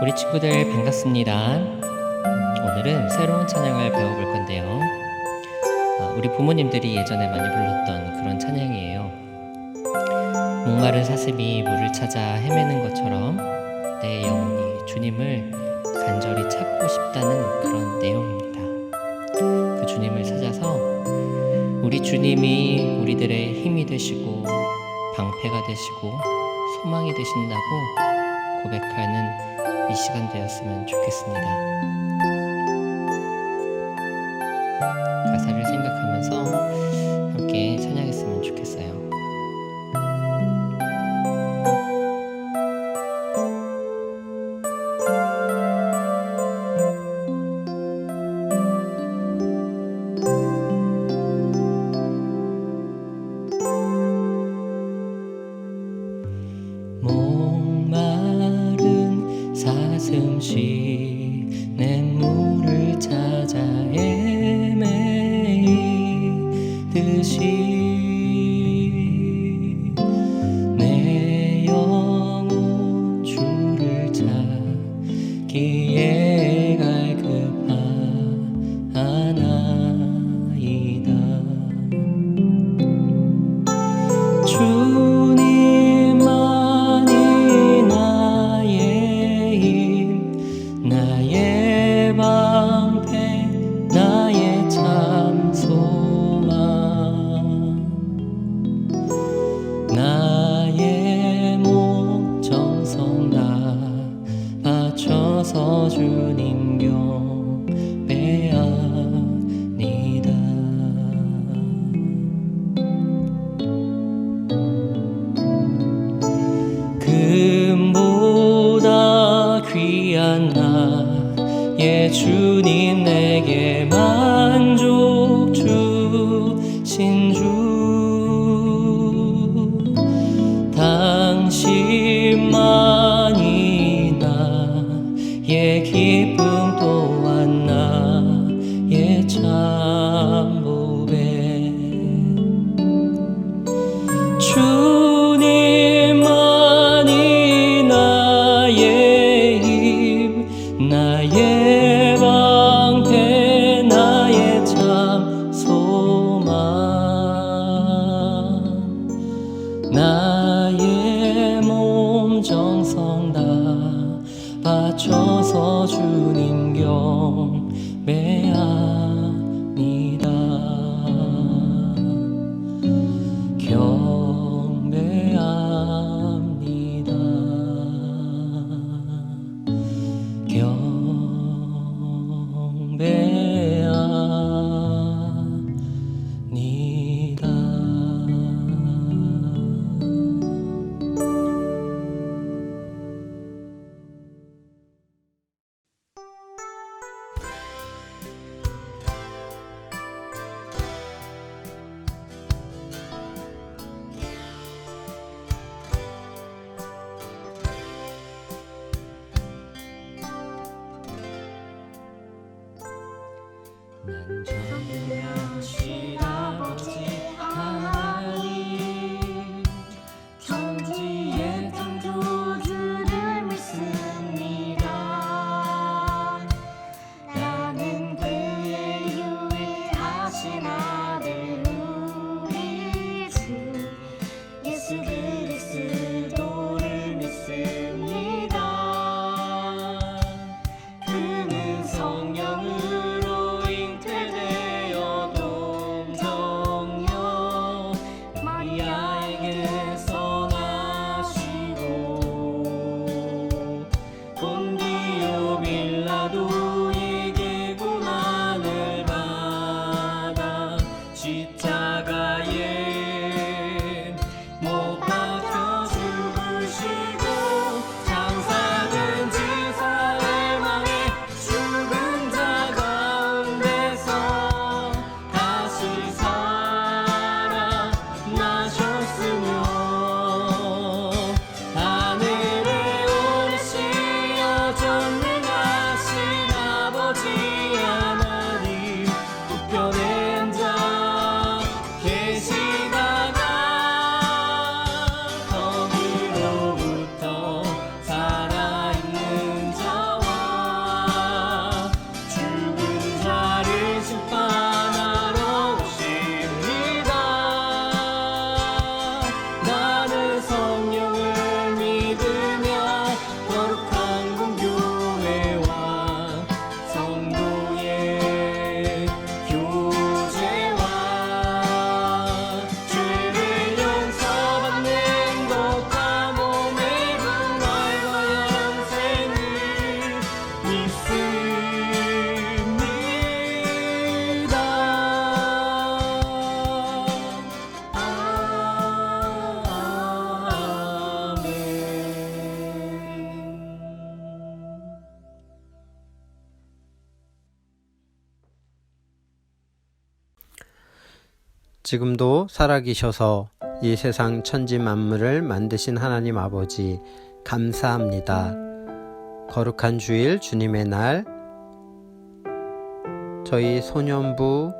우리 친구들 반갑습니다. 오늘은 새로운 찬양을 배워볼 건데요. 우리 부모님들이 예전에 많이 불렀던 그런 찬양이에요. 목마른 사슴이 물을 찾아 헤매는 것처럼 내 영혼이 주님을 간절히 찾고 싶다는 그런 내용입니다. 그 주님을 찾아서 우리 주님이 우리들의 힘이 되시고 방패가 되시고 소망이 되신다고 고백하는 이 시간 되었으면 좋겠습니다. 가사를 생각하면서 함께 찬양했으면 좋겠어요. 목마른 사슴 쉬는 물을 찾아 헤매이듯이 내 영혼 주를 찾기에 갈급하나이다. 주님만이 나의 힘, 나의 방패, 나의 참 소망, 나의 몸 정성 다 바쳐서 주님 경배합니다. 금보다 귀한 나의 주님, 내게 만족 주신 주, 당신만이 나의 기쁨 또한 나의 참 보배. 주님만이 나의 힘, 나의 방패, 나의 참 소망, 나의 몸 정성 다 바쳐서 주님 경배합니다. 난 전능하신 아버지 하나님, 천지의 창조주를 믿습니다. 나는 그의 유일하신 아들 우리 주 예수 그리스도를 믿습니다. 그는 성령으로 잉태되어 동정녀 지금도 살아계셔서 이 세상 천지 만물을 만드신 하나님 아버지 감사합니다. 거룩한 주일 주님의 날 저희 소년부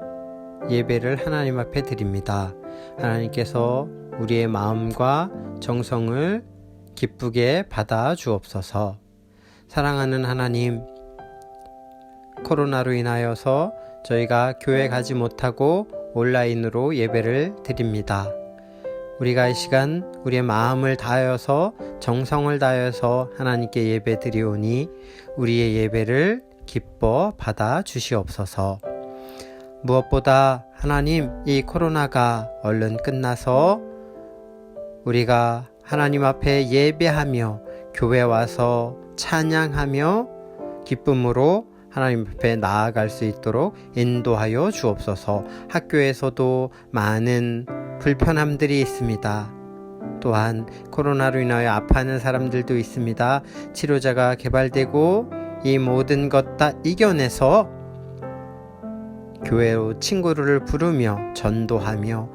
예배를 하나님 앞에 드립니다. 하나님께서 우리의 마음과 정성을 기쁘게 받아 주옵소서. 사랑하는 하나님, 코로나로 인하여서 저희가 교회 가지 못하고 온라인으로 예배를 드립니다. 우리가 이 시간 우리의 마음을 다하여서 정성을 다하여서 하나님께 예배 드리오니 우리의 예배를 기뻐 받아 주시옵소서. 무엇보다 하나님, 이 코로나가 얼른 끝나서 우리가 하나님 앞에 예배하며 교회 와서 찬양하며 기쁨으로 하나님 앞에 나아갈 수 있도록 인도하여 주옵소서. 학교에서도 많은 불편함들이 있습니다. 또한 코로나로 인하여 아파하는 사람들도 있습니다. 치료제가 개발되고 이 모든 것 다 이겨내서 교회로 친구를 부르며 전도하며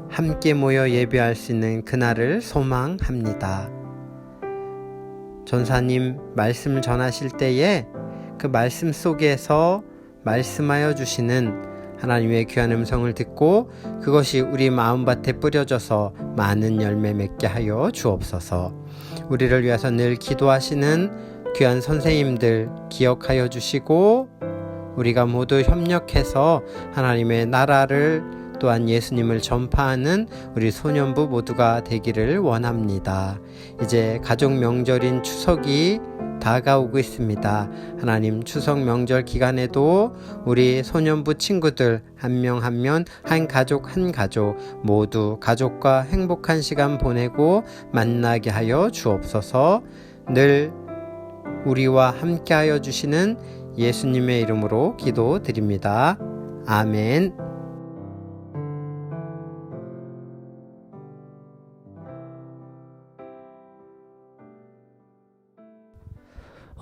함께 모여 예배할 수 있는 그날을 소망합니다. 전사님 말씀을 전하실 때에 그 말씀 속에서 말씀하여 주시는 하나님의 귀한 음성을 듣고 그것이 우리 마음밭에 뿌려져서 많은 열매 맺게 하여 주옵소서. 우리를 위해서 늘 기도하시는 귀한 선생님들 기억하여 주시고 우리가 모두 협력해서 하나님의 나라를 또한 예수님을 전파하는 우리 소년부 모두가 되기를 원합니다. 이제 가족 명절인 추석이 다가오고 있습니다. 하나님, 추석 명절 기간에도 우리 소년부 친구들 한 명 한 명, 한 가족 모두 가족과 행복한 시간 보내고 만나게 하여 주옵소서. 늘 우리와 함께 하여 주시는 예수님의 이름으로 기도드립니다. 아멘.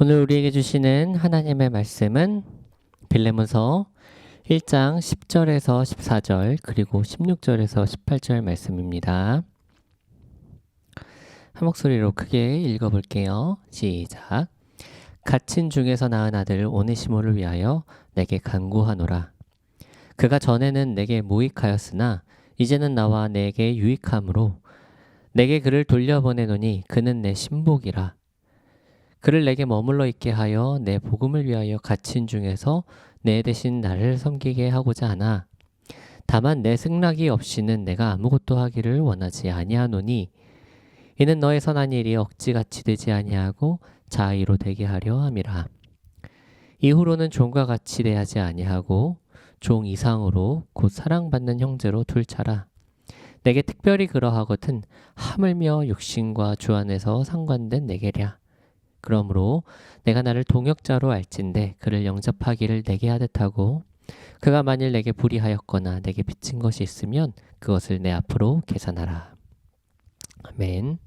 오늘 우리에게 주시는 하나님의 말씀은 빌레몬서 1장 10절에서 14절 그리고 16절에서 18절 말씀입니다. 한 목소리로 크게 읽어볼게요. 시작. 갇힌 중에서 낳은 아들 오네시모를 위하여 내게 간구하노라. 그가 전에는 내게 무익하였으나 이제는 나와 내게 유익함으로 내게 그를 돌려보내노니 그는 내 신복이라. 그를 내게 머물러 있게 하여 내 복음을 위하여 갇힌 중에서 내 대신 나를 섬기게 하고자 하나 다만 내 승낙이 없이는 내가 아무것도 하기를 원하지 아니하노니 이는 너의 선한 일이 억지같이 되지 아니하고 자의로 되게 하려 함이라. 이후로는 종과 같이 대하지 아니하고 종 이상으로 곧 사랑받는 형제로 둘차라. 내게 특별히 그러하거든 하물며 육신과 주 안에서 상관된 내게랴. 그러므로 내가 나를 동역자로 알진대 그를 영접하기를 내게 하듯 하고 그가 만일 내게 불의하였거나 내게 빚진 것이 있으면 그것을 내 앞으로 계산하라. 아멘.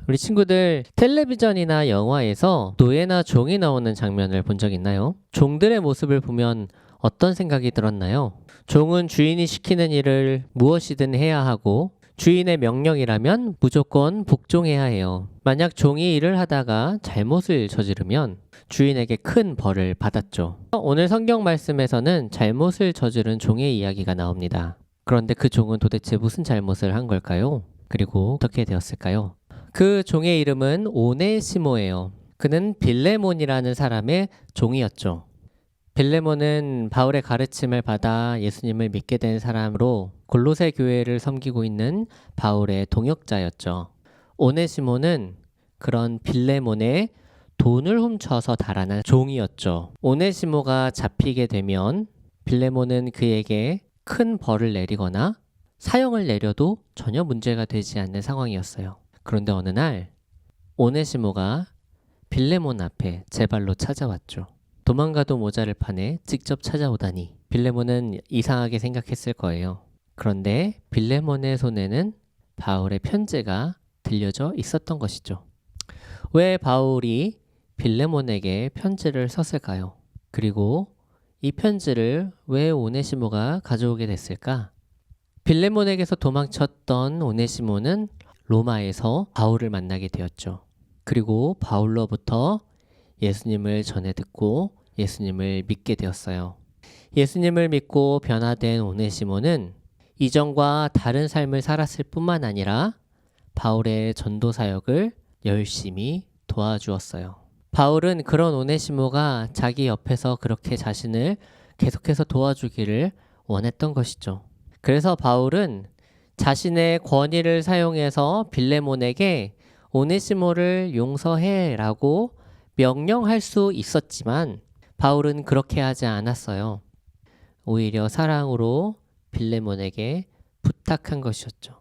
우리 친구들 텔레비전이나 영화에서 노예나 종이 나오는 장면을 본 적 있나요? 종들의 모습을 보면 어떤 생각이 들었나요? 종은 주인이 시키는 일을 무엇이든 해야 하고 주인의 명령이라면 무조건 복종해야 해요. 만약 종이 일을 하다가 잘못을 저지르면 주인에게 큰 벌을 받았죠. 오늘 성경 말씀에서는 잘못을 저지른 종의 이야기가 나옵니다. 그런데 그 종은 도대체 무슨 잘못을 한 걸까요? 그리고 어떻게 되었을까요? 그 종의 이름은 오네시모예요. 그는 빌레몬이라는 사람의 종이었죠. 빌레몬은 바울의 가르침을 받아 예수님을 믿게 된 사람으로 골로새 교회를 섬기고 있는 바울의 동역자였죠. 오네시모는 그런 빌레몬의 돈을 훔쳐서 달아난 종이었죠. 오네시모가 잡히게 되면 빌레몬은 그에게 큰 벌을 내리거나 사형을 내려도 전혀 문제가 되지 않는 상황이었어요. 그런데 어느 날 오네시모가 빌레몬 앞에 제 발로 찾아왔죠. 도망가도 모자를 파네 직접 찾아오다니. 빌레몬은 이상하게 생각했을 거예요. 그런데 빌레몬의 손에는 바울의 편지가 들려져 있었던 것이죠. 왜 바울이 빌레몬에게 편지를 썼을까요? 그리고 이 편지를 왜 오네시모가 가져오게 됐을까? 빌레몬에게서 도망쳤던 오네시모는 로마에서 바울을 만나게 되었죠. 그리고 바울로부터 예수님을 전해 듣고 예수님을 믿게 되었어요. 예수님을 믿고 변화된 오네시모는 이전과 다른 삶을 살았을 뿐만 아니라 바울의 전도 사역을 열심히 도와주었어요. 바울은 그런 오네시모가 자기 옆에서 그렇게 자신을 계속해서 도와주기를 원했던 것이죠. 그래서 바울은 자신의 권위를 사용해서 빌레몬에게 오네시모를 용서해 라고 명령할 수 있었지만 바울은 그렇게 하지 않았어요. 오히려 사랑으로 빌레몬에게 부탁한 것이었죠.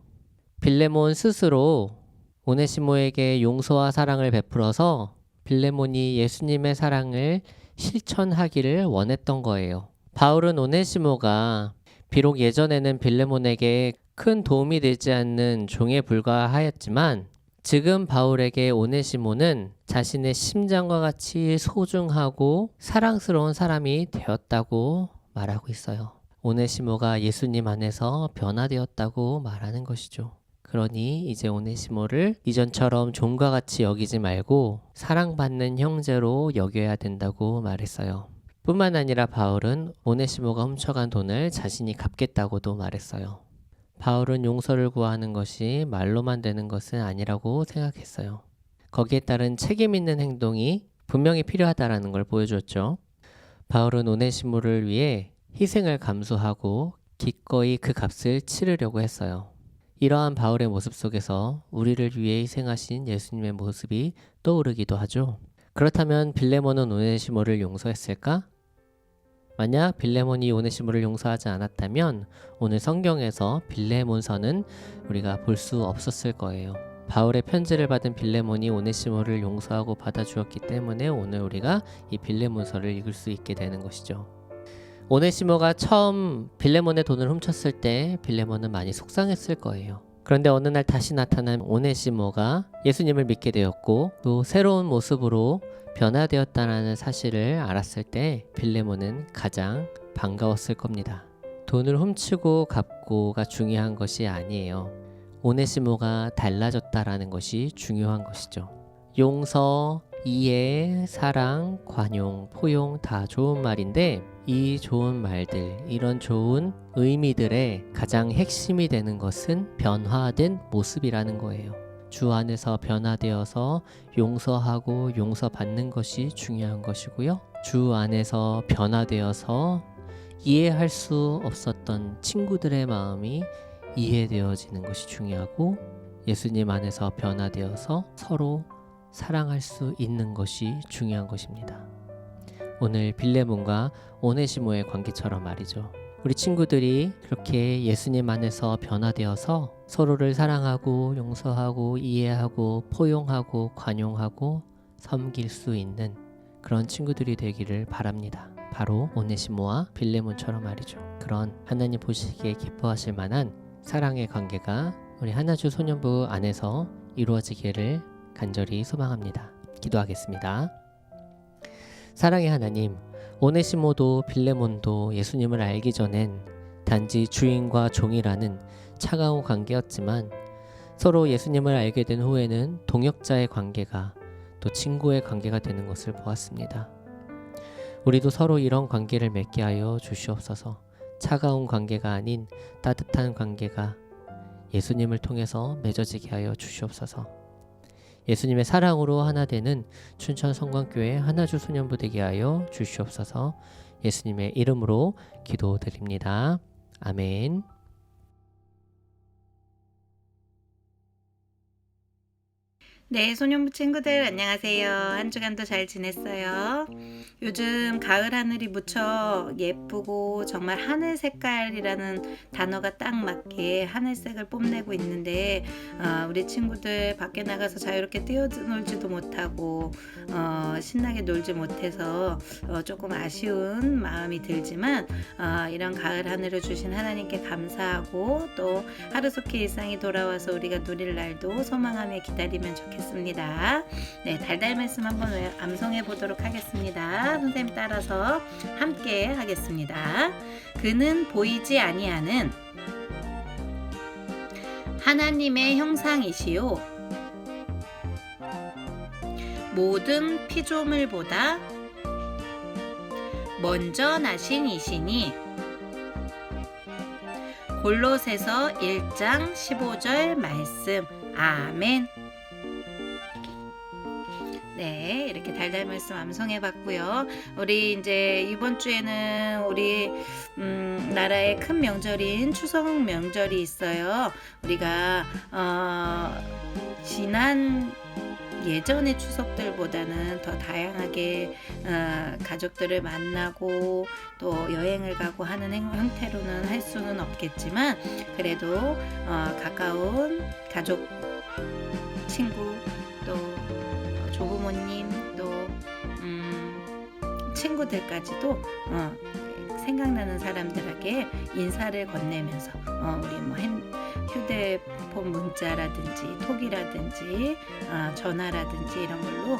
빌레몬 스스로 오네시모에게 용서와 사랑을 베풀어서 빌레몬이 예수님의 사랑을 실천하기를 원했던 거예요. 바울은 오네시모가 비록 예전에는 빌레몬에게 큰 도움이 되지 않는 종에 불과하였지만 지금 바울에게 오네시모는 자신의 심장과 같이 소중하고 사랑스러운 사람이 되었다고 말하고 있어요. 오네시모가 예수님 안에서 변화되었다고 말하는 것이죠. 그러니 이제 오네시모를 이전처럼 종과 같이 여기지 말고 사랑받는 형제로 여겨야 된다고 말했어요. 뿐만 아니라 바울은 오네시모가 훔쳐간 돈을 자신이 갚겠다고도 말했어요. 바울은 용서를 구하는 것이 말로만 되는 것은 아니라고 생각했어요. 거기에 따른 책임 있는 행동이 분명히 필요하다는 걸 보여줬죠. 바울은 오네시모를 위해 희생을 감수하고 기꺼이 그 값을 치르려고 했어요. 이러한 바울의 모습 속에서 우리를 위해 희생하신 예수님의 모습이 떠오르기도 하죠. 그렇다면 빌레몬은 오네시모를 용서했을까? 만약 빌레몬이 오네시모를 용서하지 않았다면 오늘 성경에서 빌레몬서는 우리가 볼 수 없었을 거예요. 바울의 편지를 받은 빌레몬이 오네시모를 용서하고 받아주었기 때문에 오늘 우리가 이 빌레몬서를 읽을 수 있게 되는 것이죠. 오네시모가 처음 빌레몬의 돈을 훔쳤을 때 빌레몬은 많이 속상했을 거예요. 그런데 어느 날 다시 나타난 오네시모가 예수님을 믿게 되었고 또 새로운 모습으로 변화되었다는 사실을 알았을 때 빌레몬은 가장 반가웠을 겁니다. 돈을 훔치고 갚고가 중요한 것이 아니에요. 오네시모가 달라졌다라는 것이 중요한 것이죠. 용서, 이해, 사랑, 관용, 포용 다 좋은 말인데 이 좋은 말들, 이런 좋은 의미들의 가장 핵심이 되는 것은 변화된 모습이라는 거예요. 주 안에서 변화되어서 용서하고 용서받는 것이 중요한 것이고요. 주 안에서 변화되어서 이해할 수 없었던 친구들의 마음이 이해되어지는 것이 중요하고 예수님 안에서 변화되어서 서로 사랑할 수 있는 것이 중요한 것입니다. 오늘 빌레몬과 오네시모의 관계처럼 말이죠. 우리 친구들이 그렇게 예수님 안에서 변화되어서 서로를 사랑하고 용서하고 이해하고 포용하고 관용하고 섬길 수 있는 그런 친구들이 되기를 바랍니다. 바로 오네시모와 빌레몬처럼 말이죠. 그런 하나님 보시기에 기뻐하실 만한 사랑의 관계가 우리 하나주 소년부 안에서 이루어지기를 간절히 소망합니다. 기도하겠습니다. 사랑의 하나님, 오네시모도 빌레몬도 예수님을 알기 전엔 단지 주인과 종이라는 차가운 관계였지만 서로 예수님을 알게 된 후에는 동역자의 관계가 또 친구의 관계가 되는 것을 보았습니다. 우리도 서로 이런 관계를 맺게 하여 주시옵소서. 차가운 관계가 아닌 따뜻한 관계가 예수님을 통해서 맺어지게 하여 주시옵소서. 예수님의 사랑으로 하나 되는 춘천 성광교회 하나주 소년부 되게 하여 주시옵소서. 예수님의 이름으로 기도드립니다. 아멘. 네, 소년부 친구들 안녕하세요. 한 주간도 잘 지냈어요? 요즘 가을 하늘이 무척 예쁘고 정말 하늘 색깔이라는 단어가 딱 맞게 하늘색을 뽐내고 있는데 우리 친구들 밖에 나가서 자유롭게 뛰어놀지도 못하고 신나게 놀지 못해서 조금 아쉬운 마음이 들지만 이런 가을 하늘을 주신 하나님께 감사하고 또 하루속히 일상이 돌아와서 우리가 누릴 날도 소망하며 기다리면 좋겠습니다. 좋겠습니다. 네, 달달 말씀 한번 암송해 보도록 하겠습니다. 선생님 따라서 함께 하겠습니다. 그는 보이지 아니하는 하나님의 형상이시요 모든 피조물보다 먼저 나신 이시니. 골로새서 1장 15절 말씀. 아멘. 네, 이렇게 달달 말씀 암송해 봤고요. 우리 이제 이번 주에는 우리 나라의 큰 명절인 추석 명절이 있어요. 우리가 지난 예전의 추석들보다는 더 다양하게 가족들을 만나고 또 여행을 가고 하는 형태로는 할 수는 없겠지만 그래도 가까운 가족, 친구, 또 조부모님, 또 친구들까지도 생각나는 사람들에게 인사를 건네면서 우리 뭐 휴대폰 문자라든지 톡이라든지 전화라든지 이런 걸로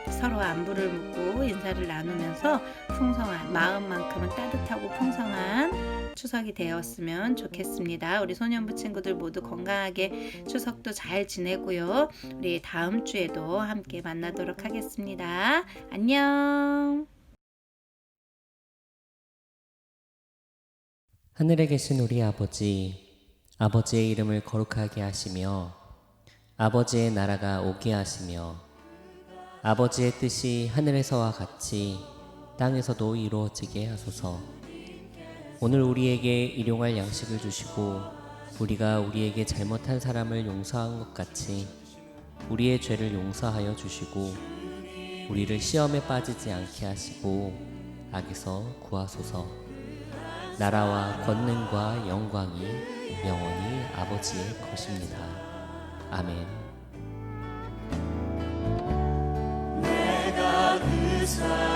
서로 안부를 묻고 인사를 나누면서 풍성한 마음만큼은 따뜻하고 풍성한 추석이 되었으면 좋겠습니다. 우리 소년부 친구들 모두 건강하게 추석도 잘 지내고요. 우리 다음 주에도 함께 만나도록 하겠습니다. 안녕. 하늘에 계신 우리 아버지, 아버지의 이름을 거룩하게 하시며 아버지의 나라가 오게 하시며 아버지의 뜻이 하늘에서와 같이 땅에서도 이루어지게 하소서. 오늘 우리에게 일용할 양식을 주시고 우리가 우리에게 잘못한 사람을 용서한 것 같이 우리의 죄를 용서하여 주시고 우리를 시험에 빠지지 않게 하시고 악에서 구하소서. 나라와 권능과 영광이 영원히 아버지의 것입니다. 아멘. 내가 그 사람